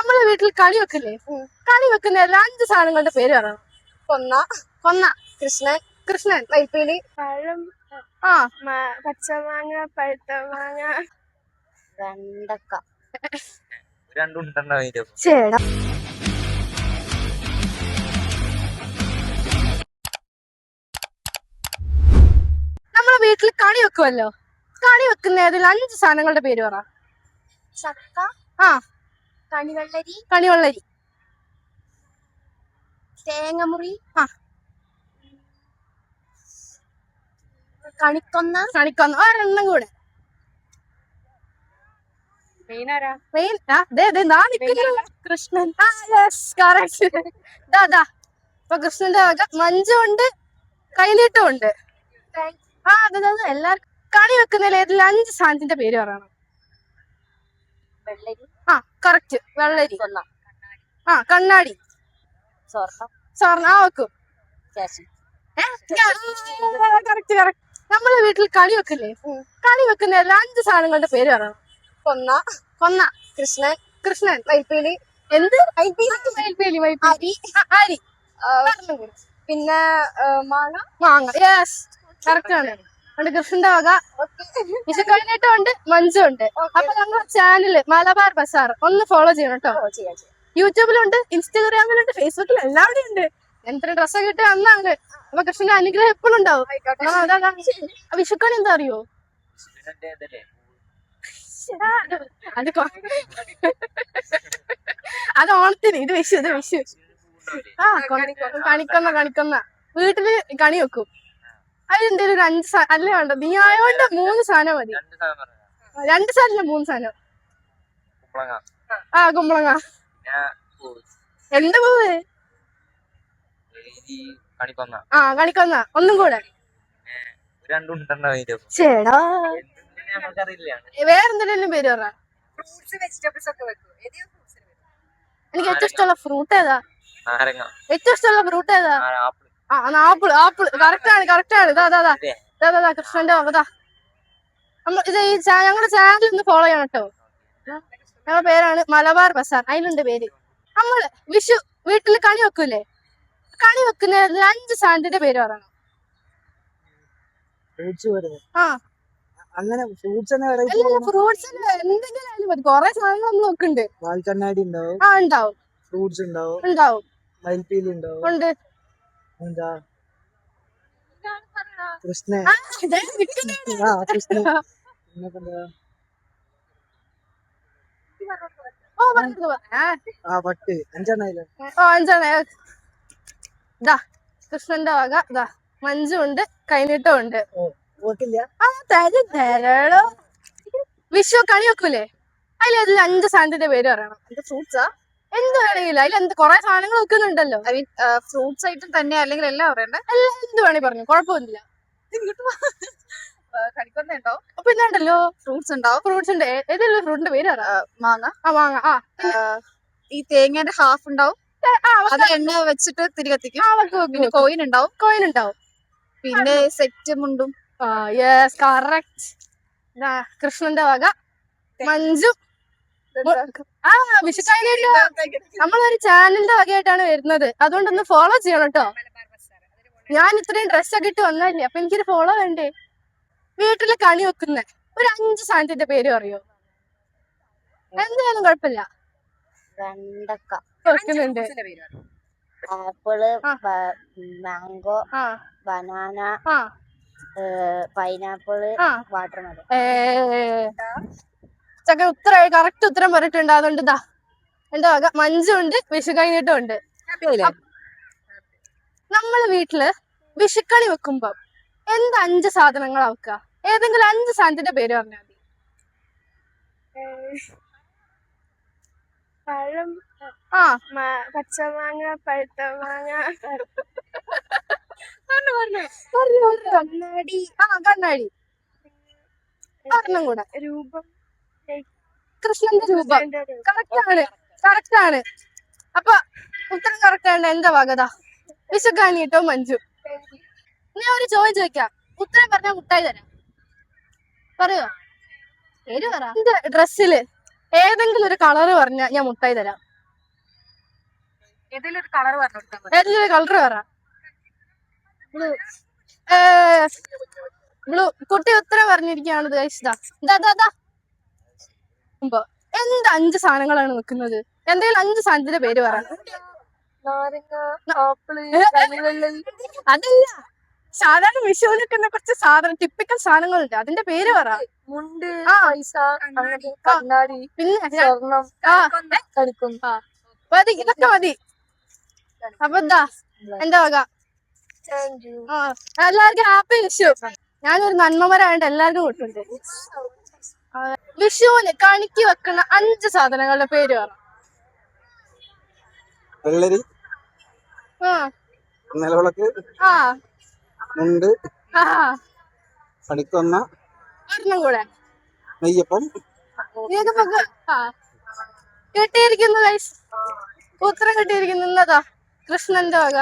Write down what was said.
നമ്മളെ വീട്ടിൽ കണി വെക്കില്ലേ? കണി വെക്കുന്ന 5 സാധനങ്ങളുടെ പേര് പറയണം. കൊന്ന, കൃഷ്ണൻ, കൃഷ്ണൻ, വൈപ്പിലി, പഴം, പച്ചമാങ്ങ, പഴുത്ത മാങ്ങ, വെണ്ടക്ക. ചേടാ. നമ്മളെ വീട്ടിൽ കണി വെക്കുമല്ലോ, കണി വെക്കുന്ന 5 സാധനങ്ങളുടെ പേര് പറ. ചക്ക, കണിവെള്ളരി, തേങ്ങമുറി, കണിക്കൊന്ന, ഒരെണ്ണം കൂടെ. കൃഷ്ണൻ. ഇപ്പൊ കൃഷ്ണന്റെ വക മഞ്ചുണ്ട്, കൈനീട്ടമുണ്ട്. എല്ലാവർക്കും കണി വെക്കുന്നതിൽ 5 സാധനത്തിന്റെ പേര് പറയണം. വെള്ളരി, കറക്റ്റ്. വെള്ളരി, കണ്ണാടി, സ്വർണ്ണ വെക്കും. കറക്റ്റ്. നമ്മളെ വീട്ടിൽ കണി വെക്കില്ലേ? കണി വെക്കുന്ന 5 സാധനങ്ങളുടെ പേര് പറയണം. കൊന്ന, കൃഷ്ണൻ, വൈപ്പിലി, എന്ത് വൈപ്പിലി, അരി, പിന്നെ മാങ്ങ. യെസ്, കറക്റ്റ് ആണ്. കൃഷ്ണന്റെ വക വിഷുക്കൈനീട്ടമുണ്ട്, മഞ്ചുണ്ട്. അപ്പൊ ഞങ്ങളുടെ ചാനല് മലബാർ ബസാർ ഒന്ന് ഫോളോ ചെയ്യണം കേട്ടോ. യൂട്യൂബിലുണ്ട്, ഇൻസ്റ്റാഗ്രാമിലുണ്ട്, ഫേസ്ബുക്കിലും എല്ലാവരും ഉണ്ട്. എന്തൊരു ഡ്രസ്സൊക്കെ കിട്ടിയ അന്നാണ്. അപ്പൊ കൃഷ്ണന്റെ അനുഗ്രഹം എപ്പോഴും ഉണ്ടാവും. വിഷുക്കണി എന്താ അറിയോ? അത് ഓണത്തിന്, ഇത് വിഷു. കണിക്കൊന്ന വീട്ടില് കണി വെക്കും. അതിന്റെ ഒരു 5 സാധനം അല്ലേ വേണ്ട? നീ ആയോണ്ട് 3 സാധനം മതി. 2 സാധനം 3 സാധനം. കുമ്പളങ്ങ. എന്ത് പൂവ്? കണിക്കൊന്ന. ഒന്നും കൂടെ. ചേടാ, വേറെന്തെങ്കിലും പേര് പറ. എനിക്ക് ഏറ്റവും ഇഷ്ടമുള്ള ഫ്രൂട്ട് ഏതാ? ആപ്പിൾ. കറക്റ്റ് ആണ്. ഇതാ കൃഷ്ണന്റെ വക. ഇത് ഞങ്ങളുടെ ചാനൽ ഒന്ന് ഫോളോ ചെയ്യണം കേട്ടോ. ഞങ്ങളുടെ പേരാണ് മലബാർ ബസാർ. അതിലുണ്ട് പേര്. നമ്മള് വീട്ടില് കണി വെക്കൂലേ? കണി വെക്കുന്ന 5 സാധനത്തിന്റെ പേര് പറയണം. ഫ്രൂട്ട്സ് എന്തെങ്കിലും ആയാലും മതി. കൊറേ സാധനങ്ങൾ നമ്മൾ വെക്കുന്നുണ്ട്. ഉണ്ടാവും. ഉണ്ട്. കൃഷ്ണന്റെ വക മഞ്ചുണ്ട്, കൈനീട്ടമുണ്ട്. വിഷു കണി വെക്കൂലേ? അതിൽ 5 സാധനത്തിന്റെ പേര് പറയണം. ഫ്രൂട്ട്സാ? എന്ത് വേണമെങ്കിലും. അതിൽ കൊറേ സാധനങ്ങൾ വെക്കുന്നുണ്ടല്ലോ. ഫ്രൂട്ട്സ് ഐറ്റം തന്നെ അല്ലെങ്കിൽ എല്ലാം പറയണ്ടേ? എന്ത് വേണേ പറഞ്ഞു, കുഴപ്പമൊന്നുമില്ല. കണിക്കൊന്ന ഉണ്ടാവും, പിന്നെ ഉണ്ടല്ലോ ഫ്രൂട്ട്സ് ഉണ്ടാവും. ഫ്രൂട്ട്സ് ഉണ്ട്. ഏതെങ്കിലും ഫ്രൂട്ടിന്റെ പേര് പറ. മാങ്ങ. ഈ തേങ്ങന്റെ ഹാഫ് ഉണ്ടാവും. അത് എണ്ണ വെച്ചിട്ട് തിരി കത്തിക്കും. പിന്നെ കോയിൻ ഉണ്ടാവും. പിന്നെ സെറ്റ് മുണ്ടും. Yes, correct. കൃഷ്ണന്റെ വക മഞ്ജു. വിഷുക്കൈനീട്ടം നമ്മളൊരു ചാനലിന്റെ വകയായിട്ടാണ് വരുന്നത്. അതുകൊണ്ടൊന്ന് ഫോളോ ചെയ്യണം കേട്ടോ. ഞാൻ ഇത്രയും ഡ്രസ്സൊക്കെ ഇട്ട് വന്നല്ലേ, അപ്പൊ എനിക്കൊരു ഫോളോ വേണ്ടേ? വീട്ടില് കണി വെക്കുന്ന ഒരു 5 സാധനത്തിന്റെ പേര് അറിയോ? എന്തായാലും കുഴപ്പമില്ല. വെണ്ടക്ക, വെക്കുന്നുണ്ട്. Apple, mango, banana, pineapple, watermelon. Correct ഉത്തരം പറഞ്ഞിട്ടുണ്ട്. അതുകൊണ്ട് എന്റെ വക മഞ്ചുണ്ട്, വിഷുക്കൈനീട്ടം ഉണ്ട്. നമ്മള് വീട്ടില് വിഷുക്കണി വെക്കുമ്പോ 5 സാധനങ്ങളാ വെക്കുക? ഏതെങ്കിലും 5 സാധനത്തിന്റെ പേര് പറഞ്ഞാൽ മതി. പഴം, പച്ചമാങ്ങ, പഴുത്ത മാങ്ങ, കണ്ണാടി. ഒരെണ്ണം കൂടെ. രൂപം, കൃഷ്ണന്റെ രൂപം. കറക്റ്റ് ആണ്. അപ്പൊ ഉത്തരം കറക്റ്റ് ആണ്. എന്താ വകത? വിഷുക്കൈനീട്ടവും മഞ്ജു. ഞാൻ ഒരു ചോദ്യം ചോദിക്കാം, ഉത്തരം പറഞ്ഞാൽ മുട്ടായി തരാം. പറയോ? പേര് പറ. എന്റെ ഡ്രസ്സില് ഏതെങ്കിലും ഒരു കളറ് പറഞ്ഞാൽ ഞാൻ മുട്ടായി തരാം. ഏതെങ്കിലും ഒരു കളർ പറഞ്ഞു കൊടുത്താൽ മതി. ഏതെങ്കിലും കളർ പറ. ബ്ലൂ. കുട്ടി ഉത്തരം പറഞ്ഞിരിക്കുകയാണ് ഗൈസ്. എന്ത് 5 സാധനങ്ങളാണ് വെക്കുന്നത്? എന്തെങ്കിലും 5 സാധനത്തിന്റെ പേര് പറ. നാരങ്ങ, ആപ്പിള്, അതല്ല, സാധാരണ വിഷുവിനൊക്കെ കുറച്ച് സാധനം ടിപ്പിക്കൽ സാധനങ്ങളുണ്ട്, അതിന്റെ പേര് പറ. മുണ്ട്, പൈസ, കണ്ണാടി, പിന്നെ സ്വർണം, കളിക്കും. മതി, ഇതൊക്കെ മതി. അപ്പൊ എന്താ എന്റെ വക. എല്ലാവർക്കും ഹാപ്പി വിഷു. ഞാനൊരു നന്മമരായോണ്ട് എല്ലാവർക്കും കിട്ടുന്നുണ്ട്. വിഷുവിന് കണിക്ക് വെക്കുന്ന 5 സാധനങ്ങളുടെ പേര് പറ. വെള്ളരി, നിലവിളക്ക്, മുണ്ട്, പണിക്കൊന്ന, ഒരെണ്ണം കൂടെ നെയ്യപ്പം. കിട്ടിയിരിക്കുന്നു ഗൈസ്. ഉത്തരം കിട്ടിയിരിക്കുന്നു. ഇന്നതാ കൃഷ്ണന്റെ വക.